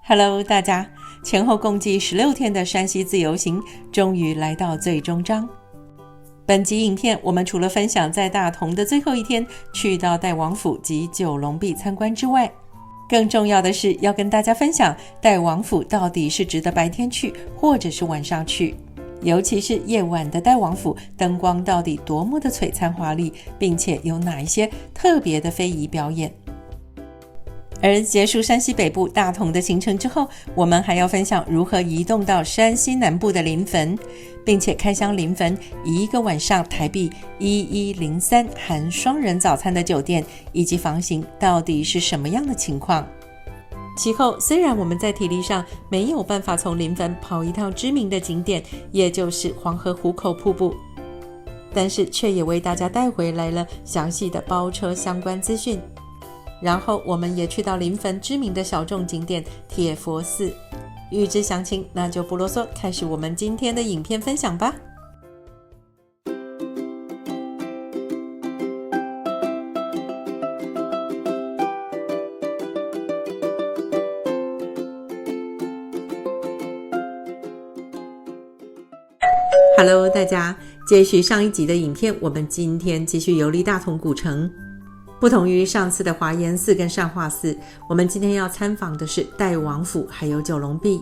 Hello， 大家，前後共計16天的山西自由行終於來到最終章。本集影片，我們除了分享在大同的最後一天去到代王府及九龍壁參觀之外，更重要的是要跟大家分享代王府到底是值得白天去，或者是晚上去。尤其是夜晚的代王府，燈光到底多麼的璀璨華麗，並且有哪一些特別的非遺表演。而結束山西北部大同的行程之後，我們還要分享如何移動到山西南部的臨汾，並且開箱臨汾一個晚上台幣1103含雙人早餐的酒店以及房型到底是什麼樣的情況。其後雖然我們在體力上沒有辦法從臨汾跑一趟知名的景點，也就是黃河湖口瀑布，但是卻也為大家帶回來了詳細的包車相關資訊。然後我們也去到臨汾知名的小眾景點鐵佛寺。預知詳情，那就不囉嗦，開始我們今天的影片分享吧。Hello， 大家，接續上一集的影片，我們今天繼續遊歷大同古城。不同於上次的華嚴寺跟善化寺，我們今天要參訪的是代王府還有九龍壁。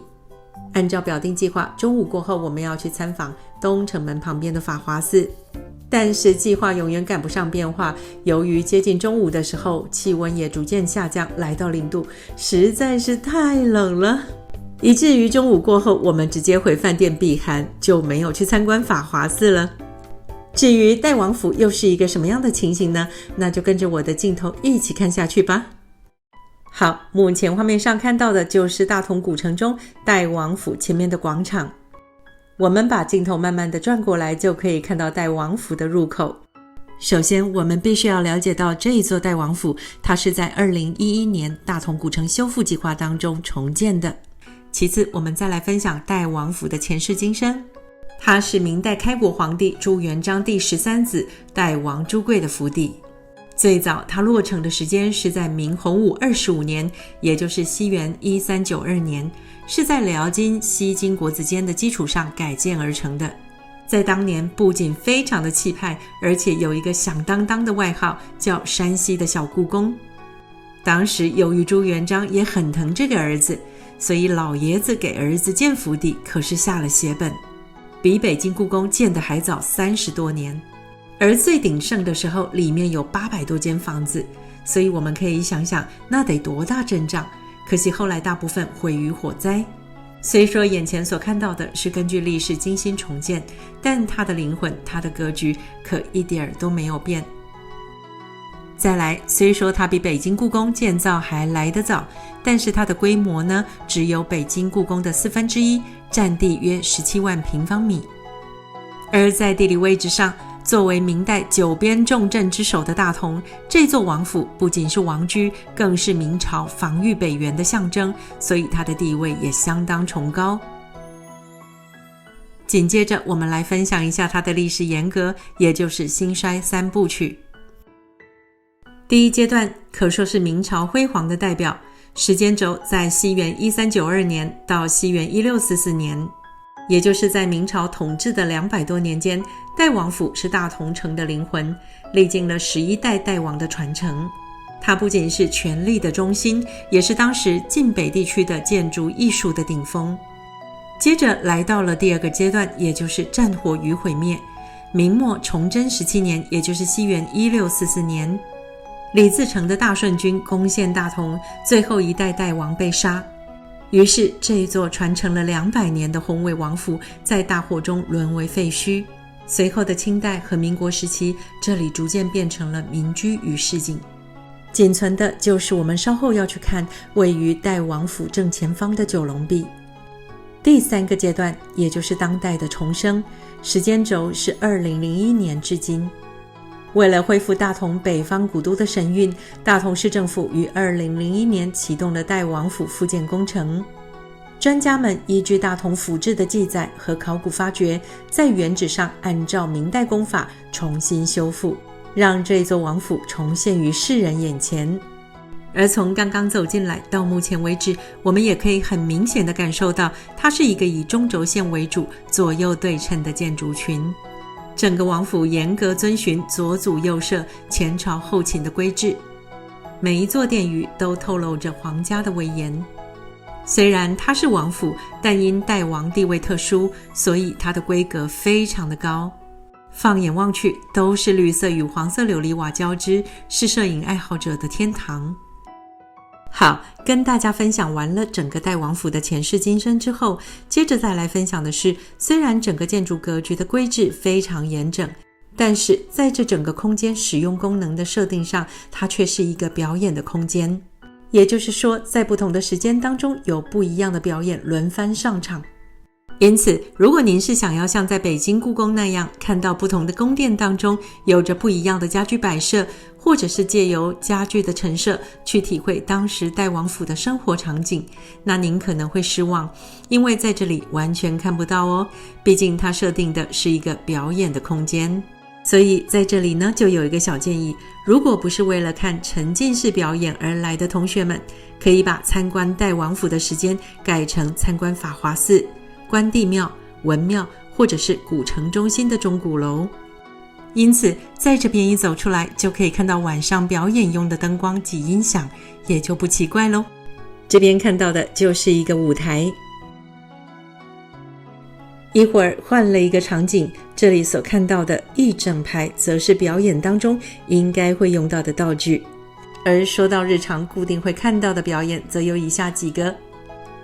按照表定計劃，中午過後我們要去參訪東城門旁邊的法華寺，但是計劃永遠趕不上變化。由於接近中午的時候，氣溫也逐漸下降，來到0度，實在是太冷了，以至於中午過後我們直接回飯店避寒，就沒有去參觀法華寺了。至於代王府又是一個什麼樣的情形呢？那就跟着我的鏡頭一起看下去吧。好，目前畫面上看到的就是大同古城中代王府前面的廣場。我們把鏡頭慢慢的轉過來，就可以看到代王府的入口。首先我們必須要了解到，這一座代王府它是在2011年大同古城修復計劃當中重建的。其次我們再來分享代王府的前世今生。他是明代開國皇帝朱元璋第13子代王朱貴的府邸。最早他落成的時間是在明洪武25年，也就是西元1392年，是在遼金西京國子監的基礎上改建而成的。在當年不僅非常的氣派，而且有一個響當當的外號，叫山西的小故宮。當時由於朱元璋也很疼這個兒子，所以老爺子給兒子建府邸可是下了血本，比北京故宮建得還早30多年，而最鼎盛的時候裡面有800多間房子，所以我們可以想想那得多大陣仗。可惜後來大部分毀於火災。雖說眼前所看到的是根據歷史精心重建，但它的靈魂，它的格局可一點兒都沒有變。再來，雖說它比北京故宮建造還來得早，但是它的規模呢，只有北京故宮的1/4，佔地約17萬平方米。而在地理位置上，作為明代9邊重鎮之首的大同，這座王府不僅是王居，更是明朝防禦北元的象徵，所以它的地位也相當崇高。緊接着我們來分享一下它的歷史沿革，也就是興衰3部曲。第一階段可說是明朝輝煌的代表，時間軸在西元1392年到西元1644年，也就是在明朝統治的200多年間，代王府是大同城的靈魂，歷經了11代代王的傳承。它不僅是權力的中心，也是當時晉北地區的建築藝術的頂峰。接着來到了第二個階段，也就是戰火與毀滅。明末崇禎17年，也就是西元1644年，李自成的大順軍攻陷大同，最後一代代王被殺。於是這一座傳承了200年的宏偉王府在大火中淪為廢墟。隨後的清代和民國時期，這裡逐漸變成了民居與市井，僅存的就是我們稍後要去看位於代王府正前方的九龍壁。第三個階段，也就是當代的重生，時間軸是2001年至今。為了恢復大同北方古都的神韻，大同市政府於2001年啟動了代王府復建工程。專家們依據大同府志的記載和考古發掘，在原址上按照明代工法重新修復，讓這座王府重現於世人眼前。而從剛剛走進來到目前為止，我們也可以很明顯地感受到，它是一個以中軸線為主、左右對稱的建築群。整個王府嚴格遵循左祖右社、前朝後秦的規制，每一座殿宇都透露着皇家的威嚴。雖然它是王府，但因代王地位特殊，所以它的規格非常的高。放眼望去，都是綠色與黃色琉璃瓦交織，是攝影愛好者的天堂。好，跟大家分享完了整個代王府的前世今生之後，接着再來分享的是，雖然整個建築格局的規制非常嚴整，但是在這整個空間使用功能的設定上，它卻是一個表演的空間。也就是說，在不同的時間當中，有不一樣的表演輪番上場。因此，如果您是想要像在北京故宮那樣，看到不同的宮殿當中有着不一樣的家居擺設，或者是借由家具的陳設去體會當時代王府的生活場景，那您可能會失望，因為在這裡完全看不到哦，畢竟它設定的是一個表演的空間。所以在這裡呢，就有一個小建議，如果不是為了看沉浸式表演而來的同學們，可以把參觀代王府的時間改成參觀法華寺、關帝廟、文廟，或者是古城中心的鐘鼓樓。因此在這邊一走出來，就可以看到晚上表演用的燈光及音響，也就不奇怪咯。這邊看到的就是一個舞台。一會兒換了一個場景，這裡所看到的一整排則是表演當中應該會用到的道具。而說到日常固定會看到的表演，則有以下幾個。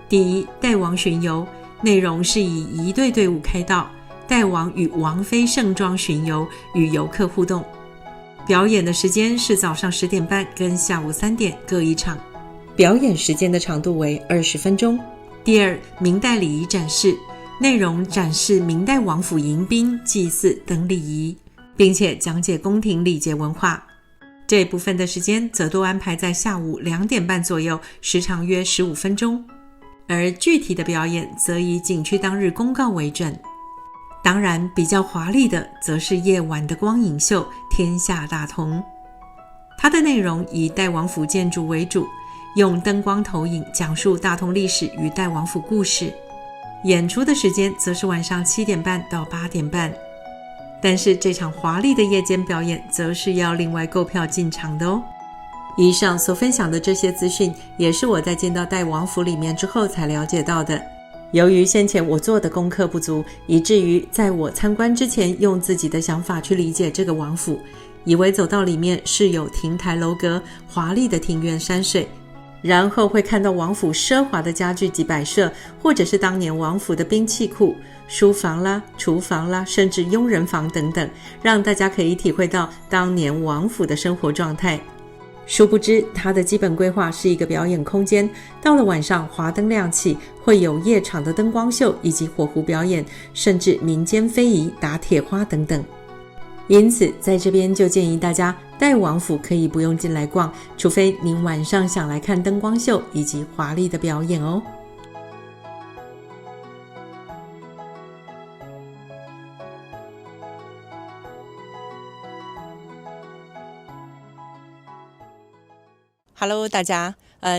第一，代王巡遊，內容是以一隊隊伍開道，代王與王妃盛裝巡遊，與遊客互動。表演的時間是早上10點半跟下午3點各一場，表演時間的長度為20分鐘。第二，明代禮儀展示，內容展示明代王府迎賓、祭祀等禮儀，並且講解宮廷禮節文化。這部分的時間則多安排在下午2點半左右，時長約15分鐘。而具體的表演則以景區當日公告為準。當然，比較華麗的則是夜晚的光影秀《天下大同》，它的內容以代王府建築為主，用燈光投影講述大同歷史與代王府故事。演出的時間則是晚上7點半到8點半。但是這場華麗的夜間表演則是要另外購票進場的哦。以上所分享的這些資訊，也是我在進到代王府裡面之後才了解到的。由於先前我做的功課不足，以至於在我參觀之前用自己的想法去理解這個王府，以為走到裡面是有亭台樓閣、華麗的庭院山水，然後會看到王府奢華的家具及擺設，或者是當年王府的兵器庫、書房啦、廚房啦，甚至傭人房等等，讓大家可以體會到當年王府的生活狀態。殊不知，它的基本規劃是一個表演空間，到了晚上華燈亮起，會有夜場的燈光秀以及火狐表演，甚至民間非遺、打鐵花等等。因此在這邊就建議大家，代王府可以不用進來逛，除非您晚上想來看燈光秀以及華麗的表演哦。Hello， 大家，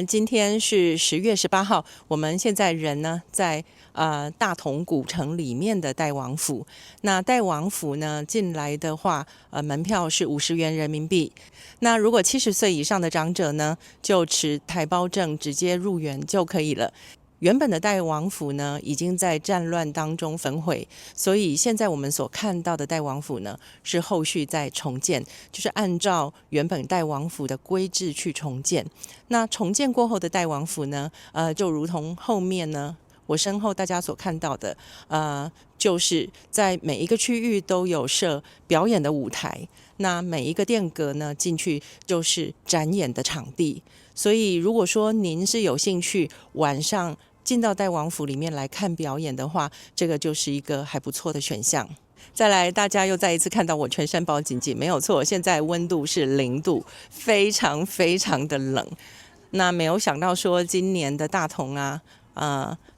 今天是10月18號，我們現在人呢在大同古城裡面的代王府。那代王府呢進來的話，門票是50元人民幣。那如果70歲以上的長者呢，就持台胞證直接入園就可以了。原本的代王府呢，已經在戰亂當中焚毀，所以現在我們所看到的代王府呢，是後續在重建，就是按照原本代王府的規制去重建。那重建過後的代王府呢，就如同後面呢，我身後大家所看到的，就是在每一個區域都有設表演的舞台，那每一個殿閣呢，進去就是展演的場地。所以如果說您是有興趣晚上進到代王府裡面來看表演的話，這個就是一個還不錯的選項。再來，大家又再一次看到我全身包緊緊，沒有錯，現在溫度是0度，非常非常的冷。那沒有想到說今年的大同啊，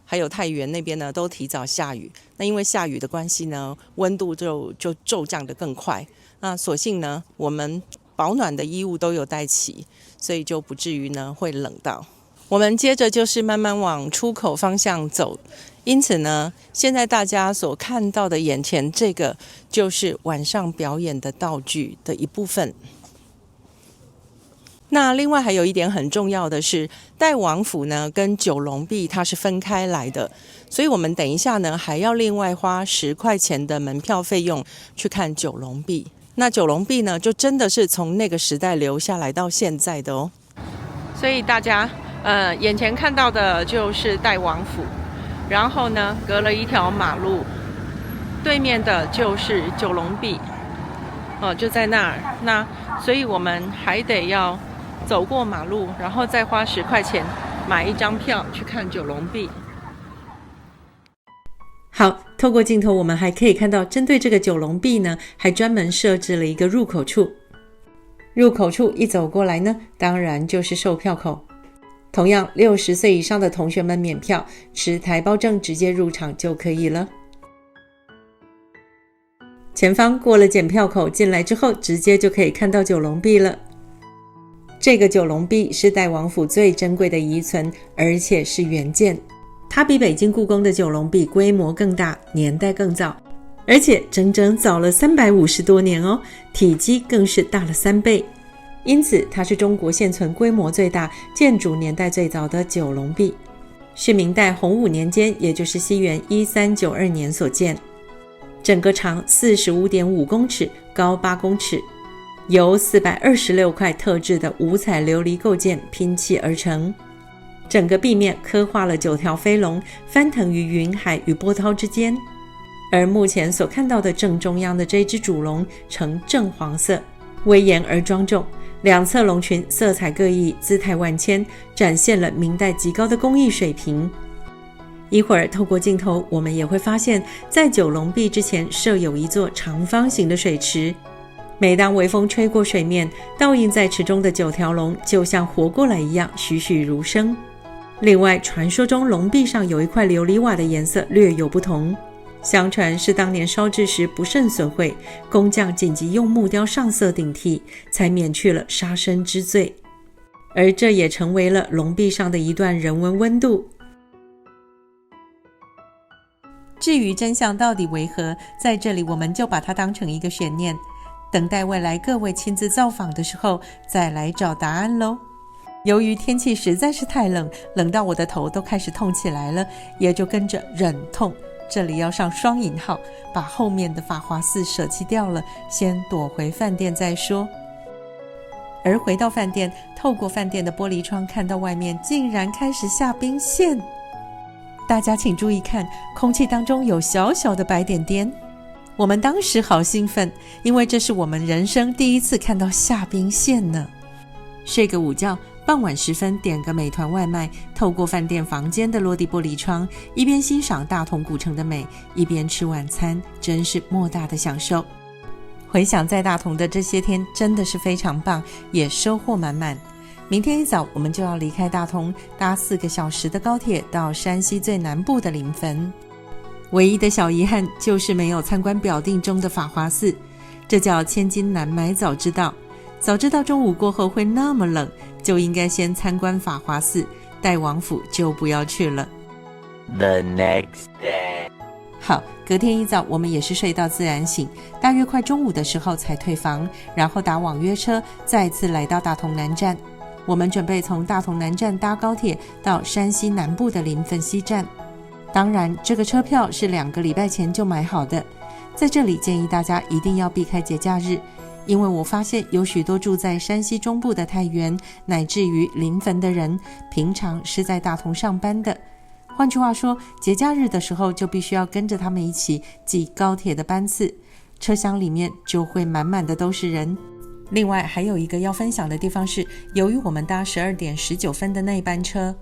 還有太原那邊呢，都提早下雨。那因為下雨的關係呢，溫度就驟降得更快。那所幸呢，我們保暖的衣物都有帶齊，所以就不至於呢會冷到。我們接着就是慢慢往出口方向走，因此呢，現在大家所看到的眼前這個就是晚上表演的道具的一部分。那另外還有一點很重要的是，代王府呢跟九龍壁它是分開來的，所以我們等一下呢還要另外花10塊錢的門票費用去看九龍壁。那九龍壁呢就真的是從那個時代留下來到現在的哦。所以大家眼前看到的就是代王府，然後呢隔了一條馬路，對面的就是九龍壁，就在那兒。那所以我們還得要走過馬路，然後再花10塊錢買一張票去看九龍壁。好，透過鏡頭我們還可以看到，針對這個九龍壁呢，還專門設置了一個入口處。入口處一走過來呢，當然就是售票口。同樣，60歲以上的同學們免票，持台胞證直接入場就可以了。前方過了檢票口進來之後，直接就可以看到九龍壁了。這個九龍壁是代王府最珍貴的遺存，而且是原件。它比北京故宮的九龍壁規模更大，年代更早，而且整整早了350多年哦，體積更是大了3倍。因此，它是中國現存規模最大、建築年代最早的九龍壁，是明代洪武年間，也就是西元1392年所建。整個長45.5公尺，高8公尺，由426塊特制的五彩琉璃構件拼砌而成。整個壁面刻畫了9條飛龍，翻騰於雲海與波濤之間。而目前所看到的正中央的這隻主龍呈正黃色，威嚴而莊重，兩側龍群色彩各異，姿態萬千，展現了明代極高的工藝水平。一會兒透過鏡頭，我們也會發現，在九龍壁之前設有一座長方形的水池。每當微風吹過水面，倒映在池中的9條龍就像活過來一樣，栩栩如生。另外，傳說中龍壁上有一塊琉璃瓦的顏色略有不同，相傳是當年燒制時不慎損毀，工匠緊急用木雕上色頂替，才免去了殺身之罪。而這也成為了龍壁上的一段人文溫度。至於真相到底為何，在這裡我們就把它當成一個懸念，等待未來各位親自造訪的時候再來找答案咯。由於天氣實在是太冷，冷到我的頭都開始痛起來了，也就跟着忍痛，這裡要上雙引號，把後面的法華寺捨棄掉了，先躲回飯店再說。而回到飯店，透過飯店的玻璃窗看到外面竟然開始下冰線。大家請注意看，空氣當中有小小的白點點。我們當時好興奮，因為這是我們人生第一次看到下冰線呢。睡個午覺，傍晚時分點個美團外賣，透過飯店房間的落地玻璃窗，一邊欣賞大同古城的美，一邊吃晚餐，真是莫大的享受。回想在大同的這些天真的是非常棒，也收穫滿滿。明天一早我們就要離開大同，搭4個小時的高鐵到山西最南部的臨汾。唯一的小遺憾就是沒有參觀表定中的法華寺，這叫千金難買早知道。早知道中午過後會那麼冷，就應該先參觀法華寺，代王府就不要去了。The next day. 好，隔天一早我們也是睡到自然醒，大約快中午的時候才退房，然後搭網約車再次來到大同南站。我們準備從大同南站搭高鐵到山西南部的臨汾西站。當然，這個車票是2個禮拜前就買好的。在這裡建議大家一定要避開節假日，因為我發現有許多住在山西中部的太原乃至於臨汾的人，平常是在大同上班的。換句話說，節假日的時候就必須要跟着他們一起擠高鐵的班次，車廂裡面就會滿滿的都是人。另外還有一個要分享的地方是，由於我們搭12點19分的那一班車，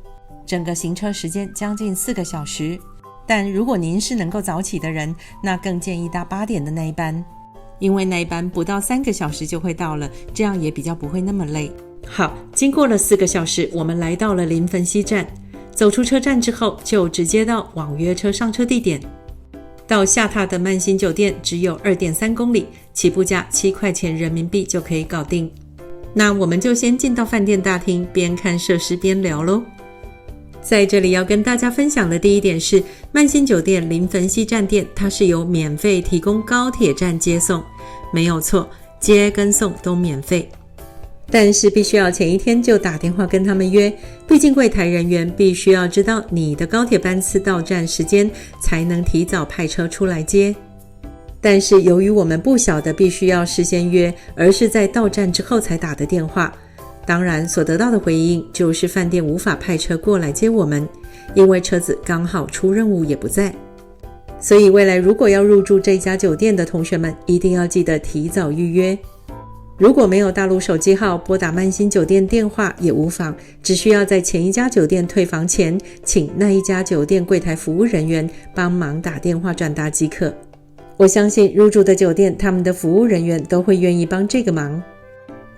整個行車時間將近4個小時。但如果您是能夠早起的人，那更建議搭8點的那一班，因為那一班不到3個小時就會到了，這樣也比較不會那麼累。好，經過了4個小時，我們來到了臨汾西站。走出車站之後，就直接到網約車上車地點。到下榻的曼心酒店只有 2.3 公里，起步價7塊錢人民幣就可以搞定。那我們就先進到飯店大廳，邊看設施邊聊咯。在這裡要跟大家分享的第一點是，曼欣酒店臨汾西站店，它是有免費提供高鐵站接送，沒有錯，接跟送都免費。但是必須要前一天就打電話跟他們約，畢竟櫃檯人員必須要知道你的高鐵班次到站時間，才能提早派車出來接。但是由於我們不曉得必須要事先約，而是在到站之後才打的電話，當然所得到的回應就是飯店無法派車過來接我們，因為車子剛好出任務也不在。所以未來如果要入住這家酒店的同學們，一定要記得提早預約。如果沒有大陸手機號，撥打曼欣酒店電話也無妨，只需要在前一家酒店退房前，請那一家酒店櫃檯服務人員幫忙打電話轉達即可。我相信入住的酒店，他們的服務人員都會願意幫這個忙。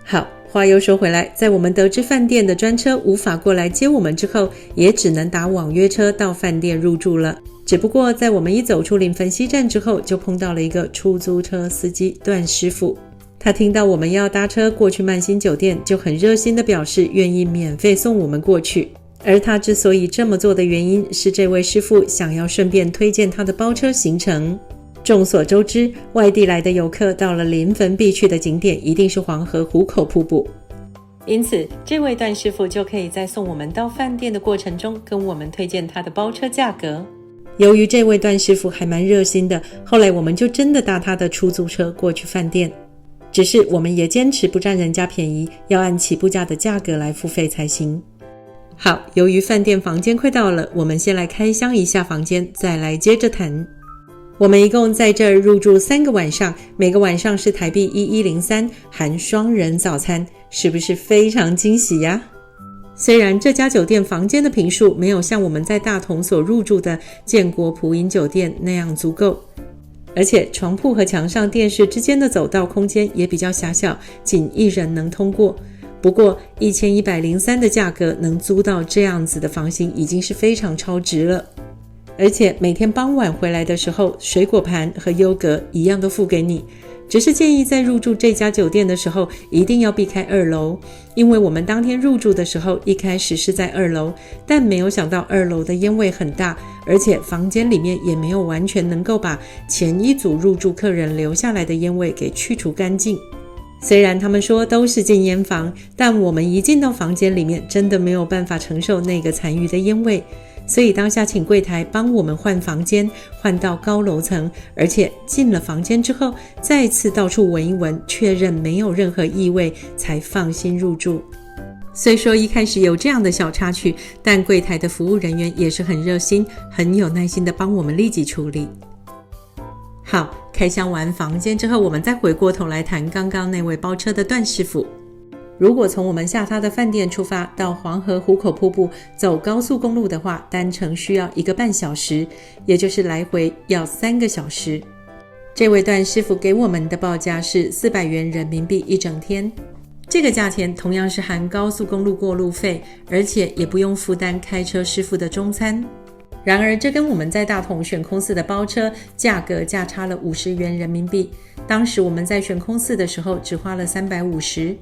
好，話又說回來，在我們得知飯店的專車無法過來接我們之後，也只能打網約車到飯店入住了。只不過在我們一走出臨汾西站之後，就碰到了一個出租車司機段師傅。他聽到我們要搭車過去曼欣酒店，就很熱心地表示願意免費送我們過去。而他之所以這麼做的原因是，這位師傅想要順便推薦他的包車行程。眾所周知，外地來的遊客到了臨汾必去的景點一定是黃河湖口瀑布，因此這位段師傅就可以在送我們到飯店的過程中跟我們推薦他的包車價格。由於這位段師傅還蠻熱心的，後來我們就真的搭他的出租車過去飯店，只是我們也堅持不佔人家便宜，要按起步價的價格來付費才行。好，由於飯店房間快到了，我們先來開箱一下房間，再來接着談。我們一共在這兒入住3個晚上，每個晚上是台幣1103，含雙人早餐，是不是非常驚喜呀？雖然這家酒店房間的坪數沒有像我們在大同所入住的建國普銀酒店那樣足夠，而且床鋪和牆上電視之間的走道空間也比較狹小，僅1人能通過。不過1103的價格能租到這樣子的房型，已經是非常超值了。而且每天傍晚回來的時候，水果盤和優格一樣都付給你，只是建議在入住這家酒店的時候一定要避開2樓，因為我們當天入住的時候一開始是在2樓，但沒有想到2樓的煙味很大，而且房間裡面也没有完全能夠把前一組入住客人留下來的煙味給去除乾淨。雖然他們說都是禁煙房，但我們一進到房間裡面，真的沒有辦法承受那個殘餘的煙味，所以當下請櫃檯幫我們換房間，換到高樓層，而且進了房間之後，再次到處聞一聞，確認沒有任何異味，才放心入住。雖說一開始有這樣的小插曲，但櫃檯的服務人員也是很熱心，很有耐心的幫我們立即處理。好，開箱完房間之後，我們再回過頭來談剛剛那位包車的段師傅。如果從我們下榻的飯店出發到黃河湖口瀑布走高速公路的話，單程需要1個半小時，也就是來回要3個小時。這位段師傅給我們的報價是400元人民幣一整天，這個價錢同樣是含高速公路過路費，而且也不用負擔開車師傅的中餐。然而這跟我們在大同選空4的包車價格價差了50元人民幣，當時我們在選空4的時候只花了350，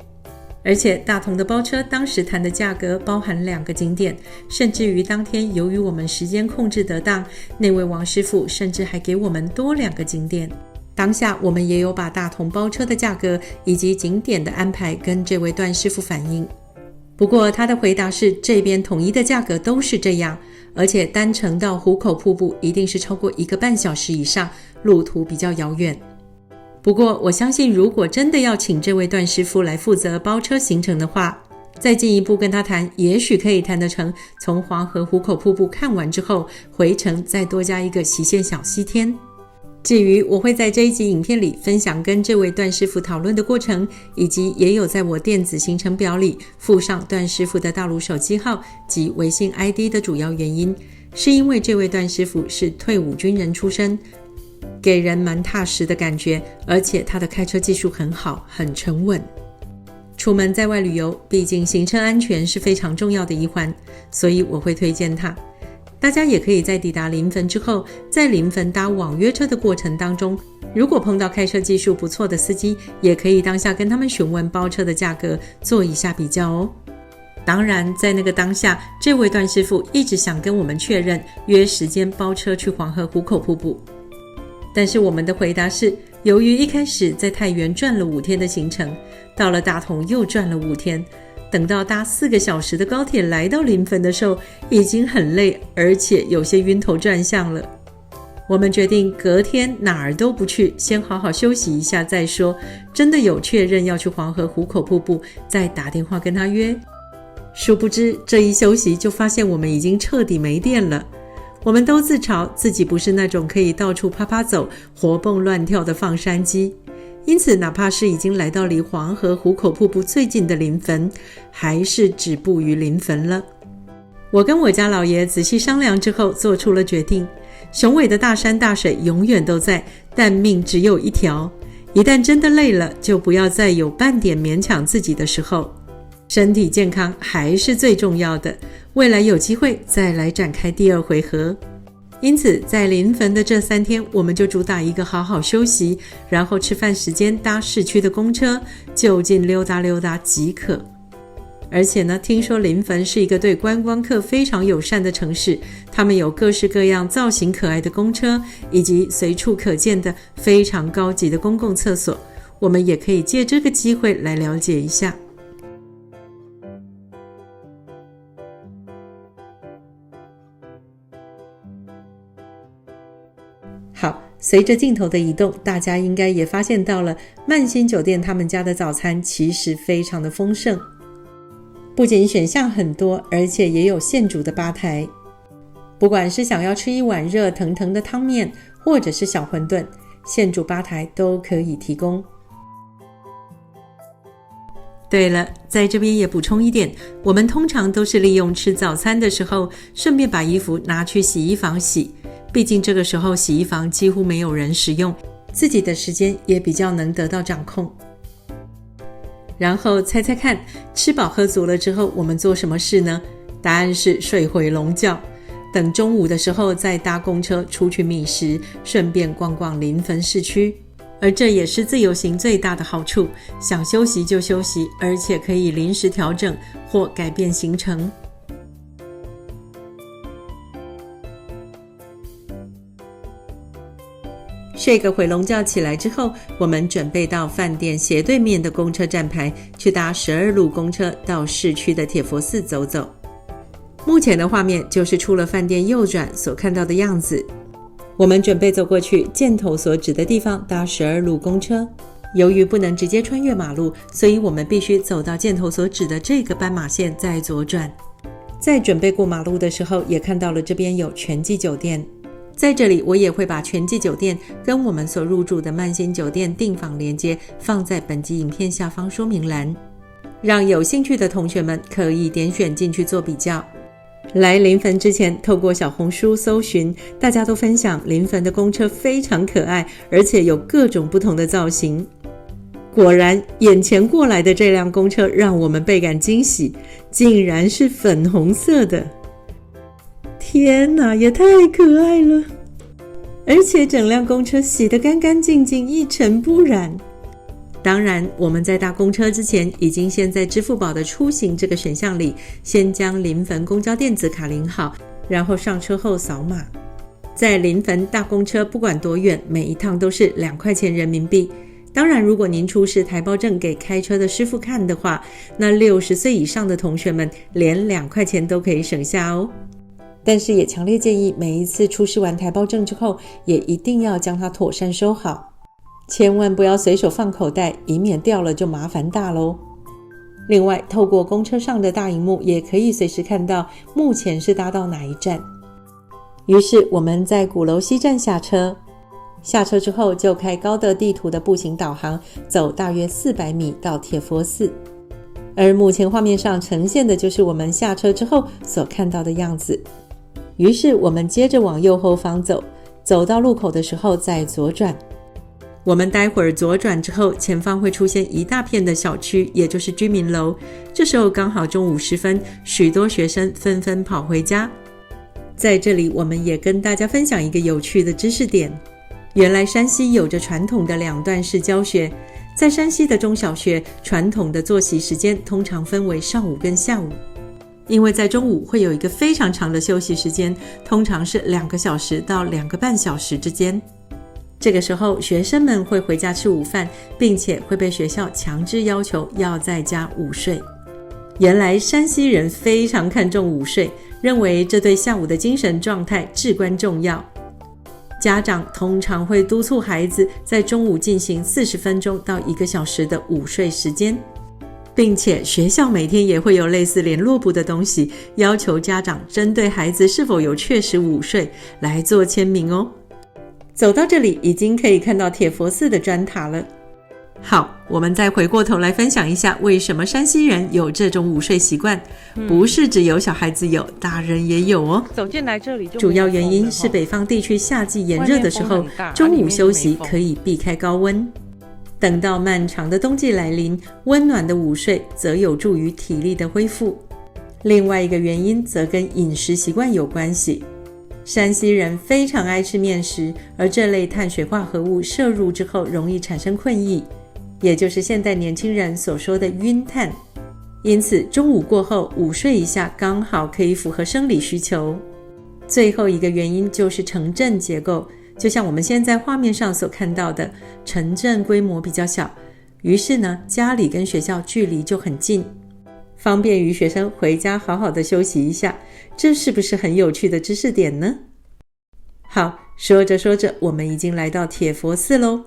而且大同的包車當時談的價格包含2個景點，甚至於當天由於我們時間控制得當，那位王師傅甚至還給我們多2個景點。當下我們也有把大同包車的價格以及景點的安排跟這位段師傅反映，不過他的回答是這邊統一的價格都是這樣，而且單程到湖口瀑布一定是超過1個半小時以上，路途比較遙遠。不過我相信如果真的要請這位段師傅來負責包車行程的話，再進一步跟他談，也許可以談得成從黃河湖口瀑布看完之後，回程再多加一個習線小西天。至於我會在這一集影片裡分享跟這位段師傅討論的過程，以及也有在我電子行程表裡附上段師傅的大陸手機號及微信 ID 的主要原因，是因為這位段師傅是退伍軍人出身，給人蠻踏實的感覺，而且他的開車技術很好，很沉穩。出門在外旅遊，畢竟行車安全是非常重要的一環，所以我會推薦他。大家也可以在抵達臨汾之後，在臨汾搭網約車的過程當中，如果碰到開車技術不錯的司機，也可以當下跟他們詢問包車的價格，做一下比較哦。當然，在那個當下，這位段師傅一直想跟我們確認約時間包車去黃河湖口瀑布，但是我們的回答是，由於一開始在太原轉了5天的行程，到了大同又轉了5天，等到搭4個小時的高鐵來到臨汾的時候，已經很累，而且有些暈頭轉向了。我們決定隔天哪兒都不去，先好好休息一下再說。真的有確認要去黃河湖口瀑布，再打電話跟他約。殊不知這一休息就發現我們已經徹底沒電了。我們都自嘲自己不是那種可以到處趴趴走、活蹦亂跳的放山雞。因此哪怕是已經來到離黃河湖口瀑布最近的臨汾，還是止步於臨汾了。我跟我家老爺仔細商量之後做出了決定，雄偉的大山大水永遠都在，但命只有一條，一旦真的累了，就不要再有半點勉強自己的時候。身體健康還是最重要的，未來有機會再來展開第2回合。因此在臨汾的這3天，我們就主打一個好好休息，然後吃飯時間搭市區的公車，就近溜達溜達即可。而且呢，聽說臨汾是一個對觀光客非常友善的城市，他們有各式各樣造型可愛的公車，以及隨處可見的非常高級的公共廁所，我們也可以借這個機會來了解一下。好，隨着鏡頭的移動，大家應該也發現到了曼星酒店他們家的早餐其實非常的豐盛，不僅選項很多，而且也有現煮的吧台。不管是想要吃一碗熱騰騰的湯麵，或者是小餛飩，現煮吧台都可以提供。對了，在這邊也補充一點，我們通常都是利用吃早餐的時候，順便把衣服拿去洗衣房洗。畢竟這個時候洗衣房幾乎沒有人使用，自己的時間也比較能得到掌控。然後猜猜看，吃飽喝足了之後我們做什麼事呢？答案是睡回籠覺，等中午的時候再搭公車出去覓食，順便逛逛臨汾市區。而這也是自由行最大的好處，想休息就休息，而且可以臨時調整或改變行程。睡個回籠覺起來之後，我們準備到飯店斜對面的公車站牌，去搭12路公車到市區的鐵佛寺走走。目前的畫面就是出了飯店右轉所看到的樣子。我們準備走過去箭頭所指的地方搭12路公車。由於不能直接穿越馬路，所以我們必須走到箭頭所指的這個斑馬線再左轉。在準備過馬路的時候，也看到了這邊有全季酒店。在這裡我也會把全季酒店跟我們所入住的曼星酒店訂房連結放在本集影片下方說明欄，讓有興趣的同學們可以點選進去做比較。來臨汾之前，透過小紅書搜尋，大家都分享臨汾的公車非常可愛，而且有各種不同的造型。果然眼前過來的這輛公車讓我們倍感驚喜，竟然是粉紅色的。天哪，也太可愛了！而且整輛公車洗得乾乾淨淨，一塵不染。當然，我們在搭公車之前，已經先在支付寶的出行這個選項裡，先將臨汾公交電子卡領好，然後上車後掃碼。在臨汾搭公車，不管多遠，每一趟都是2塊錢人民幣。當然，如果您出示台胞證給開車的師傅看的話，那60歲以上的同學們連2塊錢都可以省下哦。但是也強烈建議每一次出示完台胞證之後，也一定要將它妥善收好，千萬不要隨手放口袋，以免掉了就麻煩大咯。另外，透過公車上的大螢幕也可以隨時看到目前是搭到哪一站。於是我們在鼓樓西站下車之後就開高德地圖的步行導航，走大約400米到鐵佛寺。而目前畫面上呈現的就是我們下車之後所看到的樣子。於是我們接着往右後方走，走到路口的時候再左轉。我們待會兒左轉之後，前方會出現一大片的小區，也就是居民樓。這時候剛好中午時分，許多學生紛紛跑回家。在這裡，我們也跟大家分享一個有趣的知識點。原來山西有着傳統的2段式教學，在山西的中小學，傳統的作息時間通常分為上午跟下午。因為在中午會有一個非常長的休息時間，通常是2個小時到2個半小時之間。這個時候，學生們會回家吃午飯，並且會被學校強制要求要在家午睡。原來山西人非常看重午睡，認為這對下午的精神狀態至關重要。家長通常會督促孩子在中午進行40分鐘到1個小時的午睡時間。並且學校每天也會有類似聯絡簿的東西，要求家長針對孩子是否有確實午睡來做簽名哦。走到這裡，已經可以看到鐵佛寺的磚塔了。好，我們再回過頭來分享一下，為什麼山西人有這種午睡習慣？不是只有小孩子有，大人也有哦。走進來這裡就主要原因是北方地區夏季炎熱的時候，中午休息可以避開高溫。等到漫長的冬季來臨，溫暖的午睡則有助於體力的恢復。另外一個原因則跟飲食習慣有關係。山西人非常愛吃麵食，而這類碳水化合物攝入之後容易產生困意，也就是現代年輕人所說的暈碳。因此中午過後午睡一下，剛好可以符合生理需求。最後一個原因就是城鎮結構，就像我們現在畫面上所看到的，城鎮規模比較小，於是呢，家裡跟學校距離就很近，方便於學生回家好好的休息一下。這是不是很有趣的知識點呢？好，說着說着，我們已經來到鐵佛寺嘍。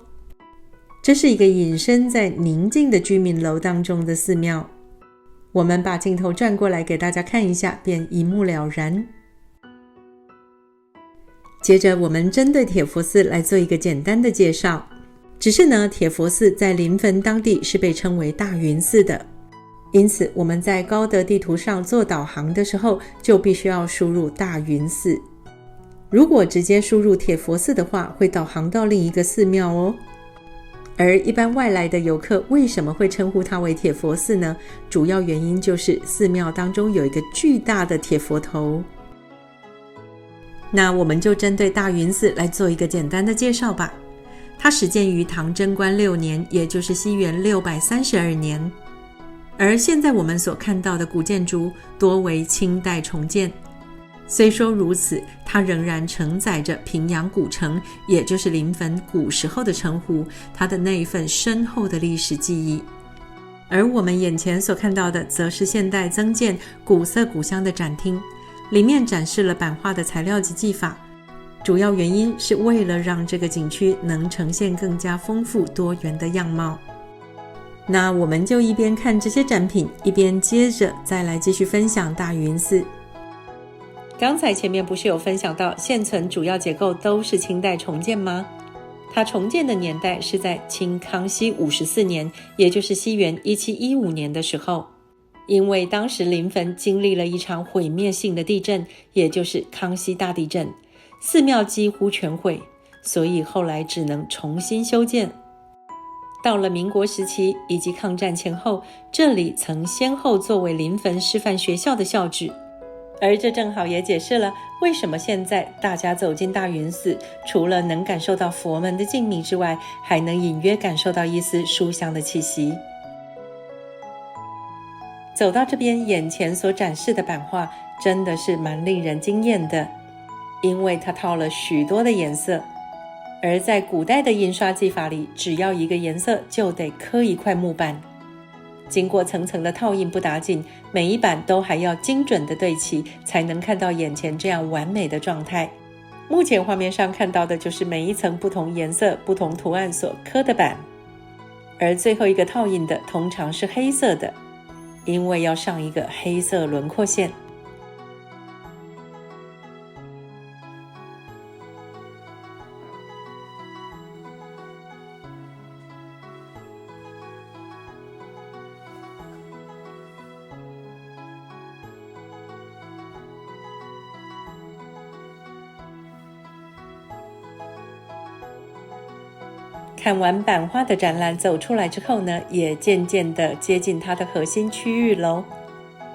這是一個隱身在寧靜的居民樓當中的寺廟。我們把鏡頭轉過來給大家看一下，便一目了然。接着我們針對鐵佛寺來做一個簡單的介紹。只是呢，鐵佛寺在臨汾當地是被稱為大雲寺的，因此我們在高德地圖上做導航的時候，就必須要輸入大雲寺。如果直接輸入鐵佛寺的話，會導航到另一個寺廟哦。而一般外來的遊客為什麼會稱呼它為鐵佛寺呢？主要原因就是寺廟當中有一個巨大的鐵佛頭。那我們就針對大雲寺來做一個簡單的介紹吧。它始建於唐貞觀6年，也就是西元632年。而現在我們所看到的古建築多為清代重建。雖說如此，它仍然承載着平陽古城，也就是臨汾古時候的城湖，它的那一份深厚的歷史記憶。而我們眼前所看到的，則是現代增建、古色古香的展廳。裡面展示了版畫的材料及技法，主要原因是為了讓這個景區能呈現更加豐富多元的樣貌。那我們就一邊看這些展品，一邊接着再來繼續分享大雲寺。剛才前面不是有分享到現存主要結構都是清代重建嗎？它重建的年代是在清康熙54年，也就是西元1715年的時候。因為當時臨汾經歷了一場毀滅性的地震，也就是康熙大地震，寺廟幾乎全毀，所以後來只能重新修建。到了民國時期以及抗戰前後，這裡曾先後作為臨汾師範學校的校址，而這正好也解釋了為什麼現在大家走進大雲寺，除了能感受到佛門的靜謐之外，還能隱約感受到一絲書香的氣息。走到這邊，眼前所展示的版畫真的是蠻令人驚豔的，因為它套了許多的顏色，而在古代的印刷技法裡，只要一個顏色就得刻一塊木板，經過層層的套印不打緊，每一版都還要精準的對齊，才能看到眼前這樣完美的狀態。目前畫面上看到的就是每一層不同顏色、不同圖案所刻的版，而最後一個套印的通常是黑色的，因為要上一個黑色輪廓線。看完版畫的展覽走出來之後呢，也漸漸的接近它的核心區域嘍。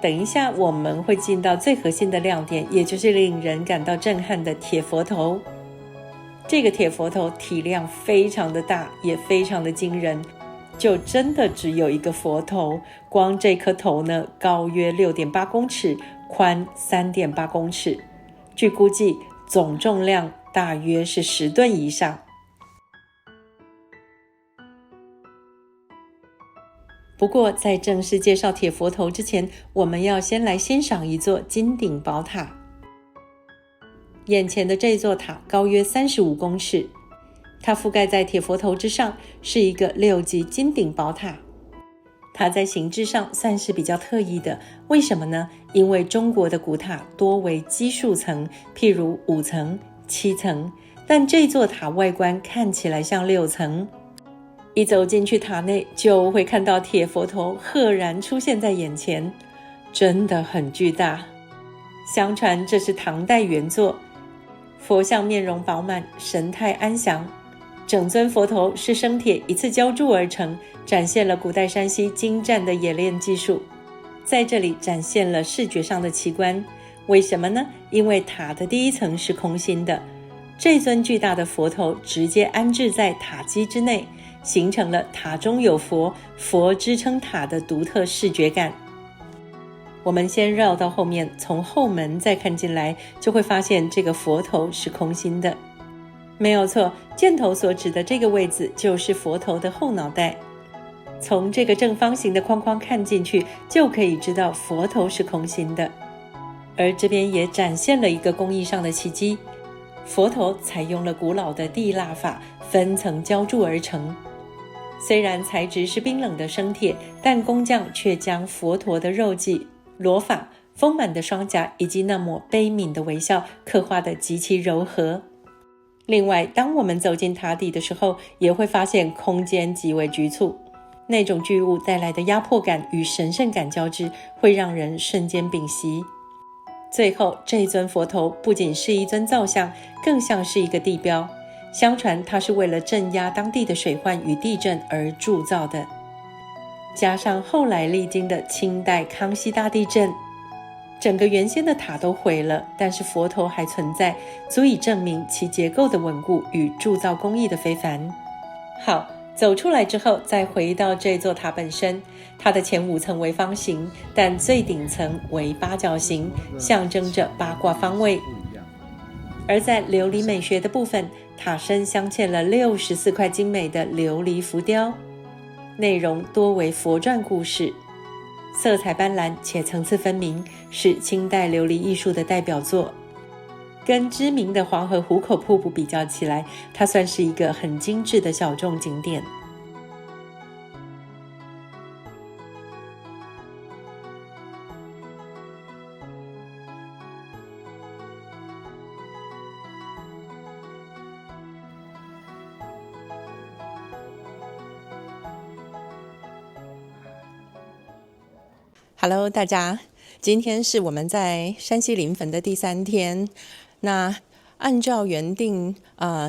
等一下我們會進到最核心的亮點，也就是令人感到震撼的鐵佛頭。這個鐵佛頭體量非常的大，也非常的驚人，就真的只有一個佛頭，光這顆頭呢，高約6.8公尺，寬3.8公尺，據估計總重量大約是10噸以上。不過在正式介紹鐵佛頭之前，我們要先來欣賞一座金頂寶塔。眼前的這座塔高約35公尺，它覆蓋在鐵佛頭之上，是一個6級金頂寶塔。它在形制上算是比較特異的，為什麼呢？因為中國的古塔多為奇數層，譬如5層、7層，但這座塔外觀看起來像6層。一走進去塔內，就會看到鐵佛頭赫然出現在眼前，真的很巨大。相傳這是唐代原作，佛像面容飽滿，神態安詳。整尊佛頭是生鐵一次澆築而成，展現了古代山西精湛的冶煉技術。在這裡展現了視覺上的奇觀，為什麼呢？因為塔的第一層是空心的，這尊巨大的佛頭直接安置在塔基之內，形成了塔中有佛，佛支撐塔的獨特視覺感。我們先繞到後面，從後門再看進來，就會發現這個佛頭是空心的。沒有錯，箭頭所指的這個位置就是佛頭的後腦袋。從這個正方形的框框看進去，就可以知道佛頭是空心的。而這邊也展現了一個工藝上的奇蹟，佛頭採用了古老的地蠟法，分層澆築而成。雖然材質是冰冷的生鐵，但工匠卻將佛陀的肉髻、羅髮、豐滿的雙頰以及那抹悲憫的微笑刻畫得極其柔和。另外，當我們走進塔底的時候，也會發現空間極為局促，那種巨物帶來的壓迫感與神聖感交織，會讓人瞬間屏息。最後，這尊佛頭不僅是一尊造像，更像是一個地標。相傳它是為了鎮壓當地的水患與地震而鑄造的，加上後來歷經的清代康熙大地震，整個原先的塔都毀了，但是佛頭還存在，足以證明其結構的穩固與鑄造工藝的非凡。好，走出來之後，再回到這座塔本身，它的前5層為方形，但最頂層為八角形，象徵着八卦方位。而在琉璃美學的部分，塔身鑲嵌了64塊精美的琉璃浮雕，內容多為佛傳故事，色彩斑斕且層次分明，是清代琉璃藝術的代表作。跟知名的黃河湖口瀑布比較起來，它算是一個很精緻的小眾景點。Hello， 大家，今天是我們在山西临汾的第3天。那按照原定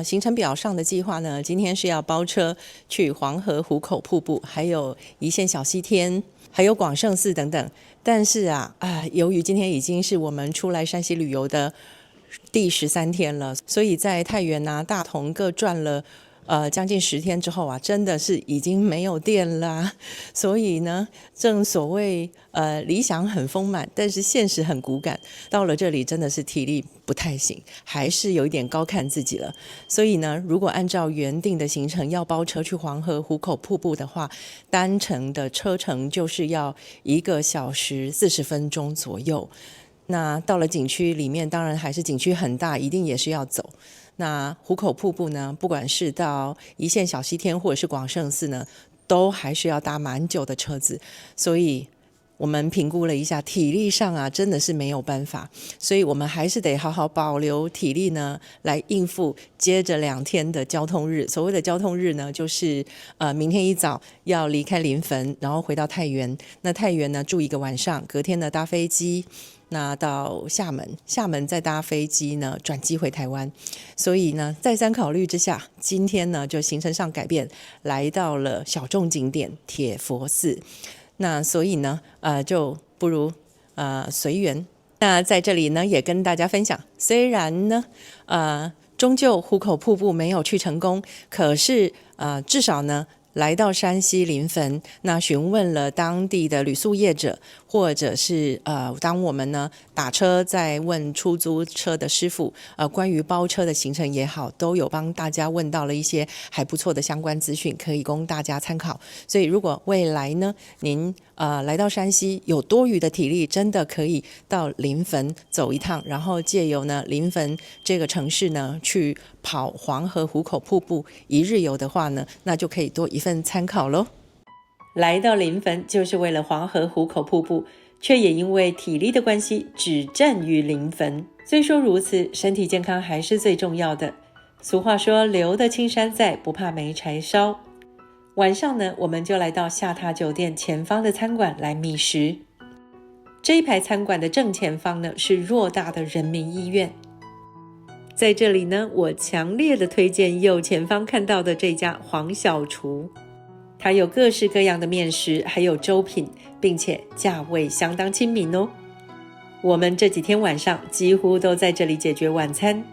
行程表上的計劃呢，今天是要包車去黃河湖口瀑布，還有一線小西天，還有廣勝寺等等。但是由於今天已經是我們出來山西旅遊的第13天了，所以在太原大同各轉了將近10天之後真的是已經沒有電了。所以呢，正所謂理想很豐滿，但是現實很骨感。到了這裡真的是體力不太行，還是有一點高看自己了。所以呢，如果按照原定的行程要包車去黃河湖口瀑布的話，單程的車程就是要1個小時40分鐘左右。那到了景區裡面，當然還是景區很大，一定也是要走。那湖口瀑布呢，不管是到一線小西天或者是廣勝寺呢，都還是要搭蠻久的車子，所以我們評估了一下，體力上真的是沒有辦法，所以我們還是得好好保留體力呢，來應付接着2天的交通日。所謂的交通日呢，就是明天一早要離開臨汾，然後回到太原。那太原呢住1個晚上，隔天呢搭飛機。那到廈門再搭飛機呢轉機回台灣。所以呢再三考慮之下，今天呢就行程上改變，來到了小众景點鐵佛寺。那所以呢就不如隨緣。那在這裡呢，也跟大家分享，雖然呢，終究湖口瀑布沒有去成功，可是至少呢，來到山西臨汾，那詢問了當地的旅宿業者，或者是當我們呢打車在問出租車的師傅，關於包車的行程也好，都有幫大家問到了一些還不錯的相關資訊，可以供大家參考。所以如果未來呢，您來到山西有多餘的體力，真的可以到臨汾走一趟，然後借由呢臨汾這個城市呢去跑黃河湖口瀑布一日遊的話呢，那就可以多一份參考咯。來到臨汾就是為了黃河湖口瀑布，卻也因為體力的關係只戰於臨汾。雖說如此，身體健康還是最重要的。俗話說留得青山在，不怕沒柴燒。晚上呢，我們就來到下榻酒店前方的餐館來覓食。這一排餐館的正前方呢，是偌大的人民醫院。在這裡呢，我強烈的推薦右前方看到的這家黃小廚，它有各式各樣的麵食，還有粥品，並且價位相當親民哦。我們這幾天晚上幾乎都在這裡解決晚餐。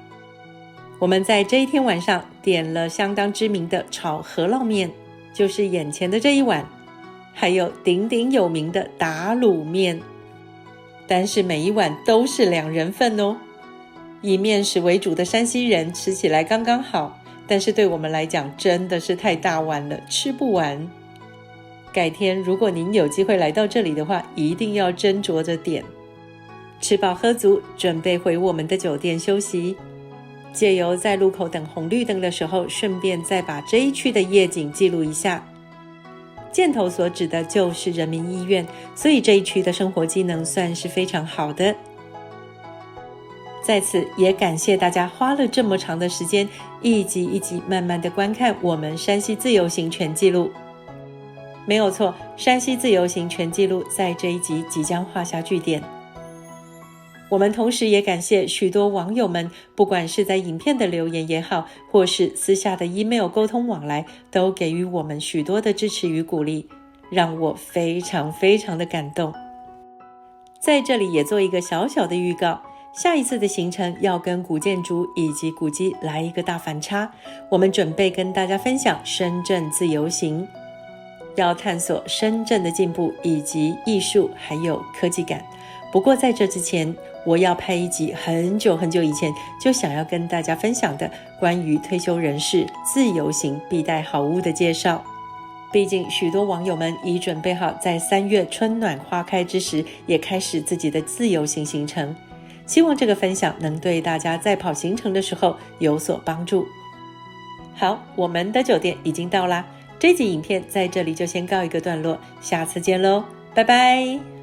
我們在這一天晚上點了相當知名的炒餡烙麵，就是眼前的這一碗，還有鼎鼎有名的打滷麵，但是每一碗都是2人份哦。以麵食為主的山西人吃起來剛剛好，但是對我們來講真的是太大碗了，吃不完。改天如果您有機會來到這裡的話，一定要斟酌着點。吃飽喝足，準備回我們的酒店休息。借由在路口等紅綠燈的時候，順便再把這一區的夜景記錄一下。箭頭所指的就是人民醫院，所以這一區的生活機能算是非常好的。在此也感謝大家花了這麼長的時間，一集一集慢慢的觀看我們山西自由行全記錄。沒有錯，山西自由行全記錄在這一集即將畫下句點。我們同時也感謝許多網友們，不管是在影片的留言也好，或是私下的 email 溝通往來，都給予我們許多的支持與鼓勵，讓我非常非常的感動。在這裡也做一個小小的預告，下一次的行程要跟古建築以及古蹟來一個大反差，我們準備跟大家分享深圳自由行，要探索深圳的進步以及藝術還有科技感。不過在這之前，我要拍一集很久很久以前就想要跟大家分享的關於退休人士自由行必帶好物的介紹。畢竟許多網友們已準備好在3月春暖花開之時也開始自己的自由行行程，希望這個分享能對大家在跑行程的時候有所幫助。好，我們的酒店已經到啦，這集影片在這裡就先告一個段落，下次見嘍，拜拜。